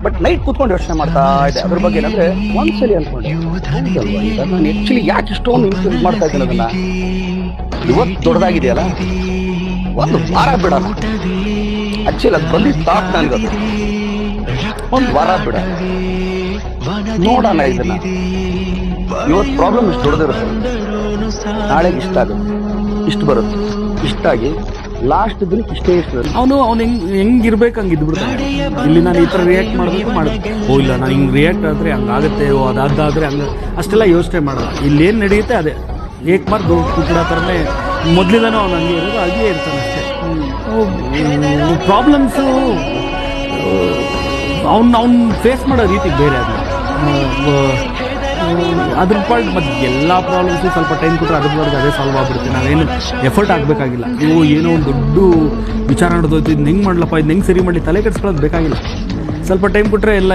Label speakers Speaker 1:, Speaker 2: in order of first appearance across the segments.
Speaker 1: But night ಕೂತ್ಕೊಂಡು ಯೋಚನೆ ಮಾಡ್ತಾ ಇದೆ ಅದ್ರ ಬಗ್ಗೆ. ಏನಂದ್ರೆ ಒಂದ್ಸಲಿ ಅನ್ಕೊಂಡೆ ಹೌದಲ್ವಾ, ಈಗ ನಾನು ಆಕ್ಚುಲಿ ಯಾಕೆ ಇಷ್ಟೊಂದು ಇನ್ಫ್ಲೂಯೆನ್ಸ್ ಮಾಡ್ತಾ ಇದ್ದೇನೆ ಅದನ್ನ. ಇವತ್ತು ದೊಡ್ಡದಾಗಿದೆಯಲ್ಲ, ಒಂದು ವಾರ ಬಿಡಲ್ಲ. ಆಕ್ಚುಲಿ ಅದು ಬಂದಿದ್ದ ತಾಟ್ ನನ್ಗದು, ಒಂದು ವಾರ ಬಿಡ ನೋಡೋಣ ಇದನ್ನ. ಇವತ್ತು ಪ್ರಾಬ್ಲಮ್ ಇಷ್ಟು ದೊಡ್ಡದಿರುತ್ತೆ, ನಾಳೆಗೆ ಇಷ್ಟ ಆಗುತ್ತೆ, ಇಷ್ಟು ಬರುತ್ತೆ, ಇಷ್ಟಾಗಿ ಲಾಸ್ಟ್ ದಿನಕ್ಕೆ ಇಷ್ಟೇ ಇಷ್ಟ.
Speaker 2: ಅವನು ಹೆಂಗಿರ್ಬೇಕು ಹಂಗೆ ಇದ್ಬಿಡ್ತಾನೆ. ಇಲ್ಲಿ ನಾನು ಈ ಥರ ರಿಯಾಕ್ಟ್ ಮಾಡಬೇಕು ಓ ಇಲ್ಲ ನಾನು ಹಿಂಗೆ ರಿಯಾಕ್ಟ್ ಆದರೆ ಹಂಗಾಗುತ್ತೆ, ಓ ಅದಾದ್ರೆ ಹಂಗೆ ಅಷ್ಟೆಲ್ಲ ಯೋಚನೆ ಮಾಡಲ್ಲ. ಇಲ್ಲೇನು ನಡೆಯುತ್ತೆ ಅದೇ ಏಕ್ ಮಾರ್ದು ಕೂಡ ಥರನೇ ಮೊದಲಿಂದನೂ ಅವ್ನು ಹಂಗೆ ಇರೋದು, ಹಾಗೇ ಇರ್ತಾನೆ ಅಷ್ಟೇ. ಪ್ರಾಬ್ಲಮ್ಸು ಅವ್ನು ಫೇಸ್ ಮಾಡೋ ರೀತಿ ಬೇರೆ ಅದು. ಅದ್ರ ಪಾರ್ಟ್ ಮತ್ತು ಎಲ್ಲ ಪ್ರಾಬ್ಲಮ್ಸು ಸ್ವಲ್ಪ ಟೈಮ್ ಕೊಟ್ಟರೆ ಅದ್ರವರೆಗೆ ಅದೇ ಸಾಲ್ವ್ ಆಗ್ಬಿಡುತ್ತೆ. ನಾವೇನು ಎಫರ್ಟ್ ಆಗಬೇಕಾಗಿಲ್ಲ. ಏನೋ ಒಂದು ದೊಡ್ಡ ವಿಚಾರ ನಡೆದೋಯ್ತು, ಇದನ್ನ ಹೆಂಗೆ ಮಾಡ್ಲಪ್ಪ, ಇದನ್ನ ಹೆಂಗೆ ಸರಿ ಮಾಡಲಿ, ತಲೆ ಕೆಡಿಸ್ಕೊಳ್ಳೋದು ಬೇಕಾಗಿಲ್ಲ. ಸ್ವಲ್ಪ ಟೈಮ್ ಕೊಟ್ಟರೆ ಎಲ್ಲ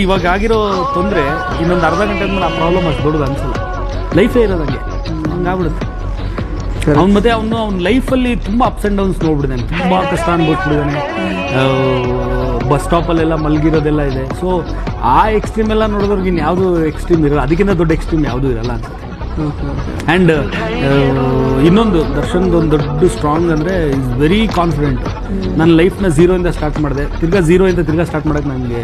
Speaker 2: ಇವಾಗ ಆಗಿರೋ ತೊಂದರೆ ಇನ್ನೊಂದು ಅರ್ಧ ಗಂಟೆ ಮೇಲೆ ಆ ಪ್ರಾಬ್ಲಮ್ ಅಷ್ಟು ದೊಡ್ಡದು ಅನಿಸಲ್ಲ. ಲೈಫೇ ಇರೋದಂಗೆ ಹಂಗಾಗ್ಬಿಡುತ್ತೆ. ಮತ್ತೆ ಅವನ ಲೈಫಲ್ಲಿ ತುಂಬ ಅಪ್ಸ್ ಆ್ಯಂಡ್ ಡೌನ್ಸ್ ನೋಡ್ಬಿಟ್ಟಿದ್ದಾನೆ, ತುಂಬ ಕಷ್ಟ ಅನ್ಬೋಟ್ಬಿಟ್ಟಿದ್ದಾನೆ. ಬಸ್ ಸ್ಟಾಪಲ್ಲೆಲ್ಲ ಮಲಗಿರೋದೆಲ್ಲ ಇದೆ. ಸೊ ಆ ಎಕ್ಸ್ಟ್ರೀಮ್ ಎಲ್ಲ ನೋಡಿದ್ರಿಗೆ ಇನ್ನು ಯಾವುದು ಎಕ್ಸ್ಟ್ರೀಮ್ ಇರಲ್ಲ, ಅದಕ್ಕಿಂತ ದೊಡ್ಡ ಎಕ್ಸ್ಟ್ರೀಮ್ ಯಾವುದೂ ಇರಲ್ಲ ಅನ್ಸುತ್ತೆ. ಆ್ಯಂಡ್ ಇನ್ನೊಂದು ದರ್ಶನ್ದು ಒಂದು ದೊಡ್ಡ ಸ್ಟ್ರಾಂಗ್ ಅಂದರೆ ಈಸ್ ವೆರಿ ಕಾನ್ಫಿಡೆಂಟ್. ನನ್ನ ಲೈಫ್ನ ಝೀರೋಯಿಂದ ಸ್ಟಾರ್ಟ್ ಮಾಡಿದೆ, ತಿರ್ಗಾ ಝೀರೋಯಿಂದ ತಿರ್ಗಾ ಸ್ಟಾರ್ಟ್ ಮಾಡೋಕ್ಕೆ ನನಗೆ